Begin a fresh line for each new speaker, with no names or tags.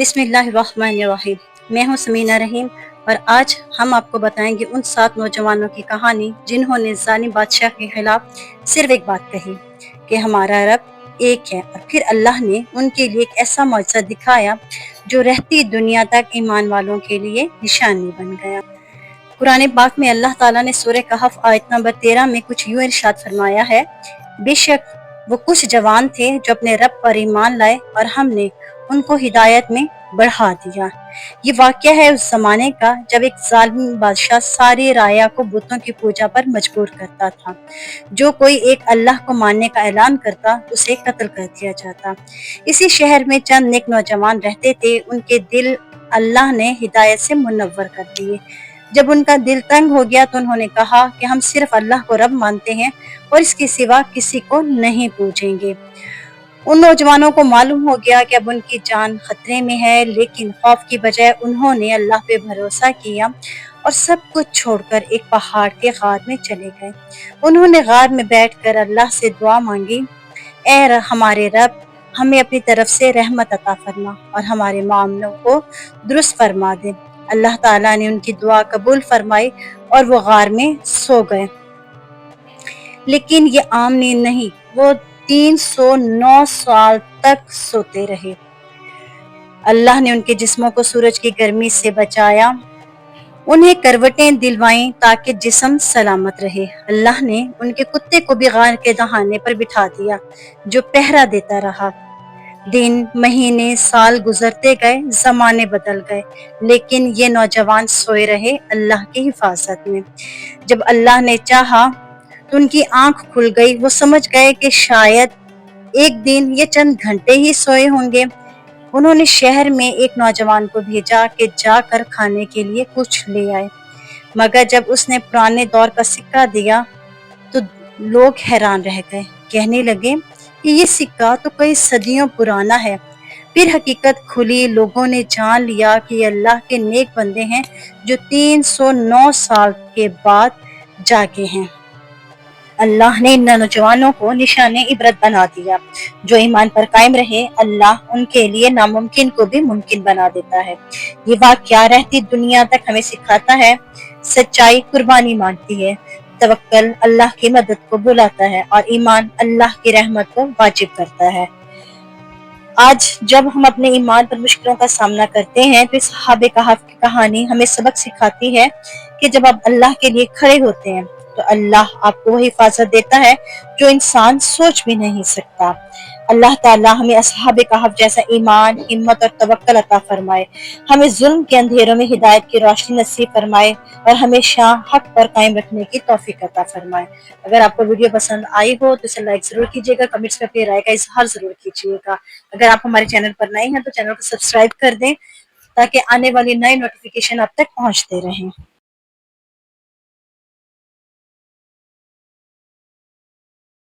बिस्मिल्लाहिर्रहमानिर्रहीम। मैं हूं समीना रहीम और आज हम आपको बताएंगे उन 7 नौजवानों की कहानी जिन्होंने जालिम बादशाह के खिलाफ सिर्फ एक बात कही कि हमारा रब एक है, और फिर अल्लाह ने उनके लिए एक ऐसा मौजज़ा दिखाया जो रहती दुनिया तक ईमान वालों के लिए निशानी बन गया। कुरान पाक में अल्लाह ताला ने सूरह कहफ आयत नंबर 13 में कुछ यूं इरशाद फरमाया है, बेशक वो कुछ जवान थे जो अपने रब पर ईमान लाए और हमने उनको हिदायत में बढ़ा दिया। ये वाक़या है उस जमाने का जब एक जालिम बादशाह सारी राया को बुतों की पूजा पर मजबूर करता था। जो कोई एक अल्लाह को मानने का ऐलान करता उसे कत्ल कर दिया जाता। इसी शहर में चंद नेक नौजवान रहते थे, उनके दिल अल्लाह ने हिदायत से मुनव्वर कर दिए। जब उनका दिल तंग हो गया तो उन्होंने कहा कि हम सिर्फ अल्लाह को रब मानते हैं और इसके सिवा किसी को नहीं पूजेंगे। उन नौजवानों को मालूम हो गया कि अब उनकी जान खतरे में है, लेकिन खौफ की बजाय उन्होंने अल्लाह पे भरोसा किया और सब कुछ छोड़कर एक पहाड़ के गार में चले गए। उन्होंने गार में बैठकर अल्लाह से दुआ मांगी, हमारे रब, हमें अपनी तरफ से रहमत अता फरमा और हमारे मामलों को दुरुस्त फरमा दे। अल्लाह ताला ने उनकी दुआ कबूल फरमाई और वो गार में सो गए। लेकिन ये आम नींद नहीं, वो 309 साल तक सोते रहे। अल्लाह ने उनके जिस्मों को सूरज की गर्मी से बचाया, उन्हें करवटें दिलवाईं ताकि जिस्म सलामत रहे। अल्लाह ने उनके कुत्ते को भी गार के दहाने पर बिठा दिया जो पहरा देता रहा। दिन, महीने, साल गुजरते गए, जमाने बदल गए, लेकिन ये नौजवान सोए रहे अल्लाह की हिफाजत में। जब अल्लाह ने चाहा तो उनकी आंख खुल गई। वो समझ गए कि शायद एक दिन ये चंद घंटे ही सोए होंगे। उन्होंने शहर में एक नौजवान को भेजा कि जाकर खाने के लिए कुछ ले आए, मगर जब उसने पुराने दौर का सिक्का दिया तो लोग हैरान रह गए। कहने लगे कि ये सिक्का तो कई सदियों पुराना है। फिर हकीकत खुली, लोगों ने जान लिया कि ये अल्लाह के नेक बंदे हैं जो 309 साल के बाद जागे हैं। अल्लाह ने इन नौजवानों को निशाने इबरत बना दिया। जो ईमान पर कायम रहे, अल्लाह उनके लिए नामुमकिन को भी मुमकिन बना देता है। ये वाक़या रहती दुनिया तक हमें सिखाता है, सच्चाई कुर्बानी मांगती है, तवक्कल अल्लाह की मदद को बुलाता है और ईमान अल्लाह की रहमत को वाजिब करता है। आज जब हम अपने ईमान पर मुश्किलों का सामना करते हैं तो इस सहाबे कहफ की कहानी हमें सबक सिखाती है कि जब आप अल्लाह के लिए खड़े होते हैं तो अल्लाह आपको वही हिफाजत देता है जो इंसान सोच भी नहीं सकता। अल्लाह ताला हमें असहाबे कहफ जैसा ईमान, हिम्मत और तवक्कल अता फरमाए। हमें जुल्म के अंधेरों में हिदायत की रोशनी नसीब फरमाए और हमेशा हक पर कायम रखने की तौफीक अता फरमाए। अगर आपको वीडियो पसंद आई हो तो इसे लाइक जरूर कीजिएगा, कमेंट्स में अपनी राय का इजहार जरूर कीजिएगा। अगर आप हमारे चैनल पर नए हैं तो चैनल को सब्सक्राइब कर दें ताकि आने वाली नई नोटिफिकेशन आप तक पहुंचते रहें।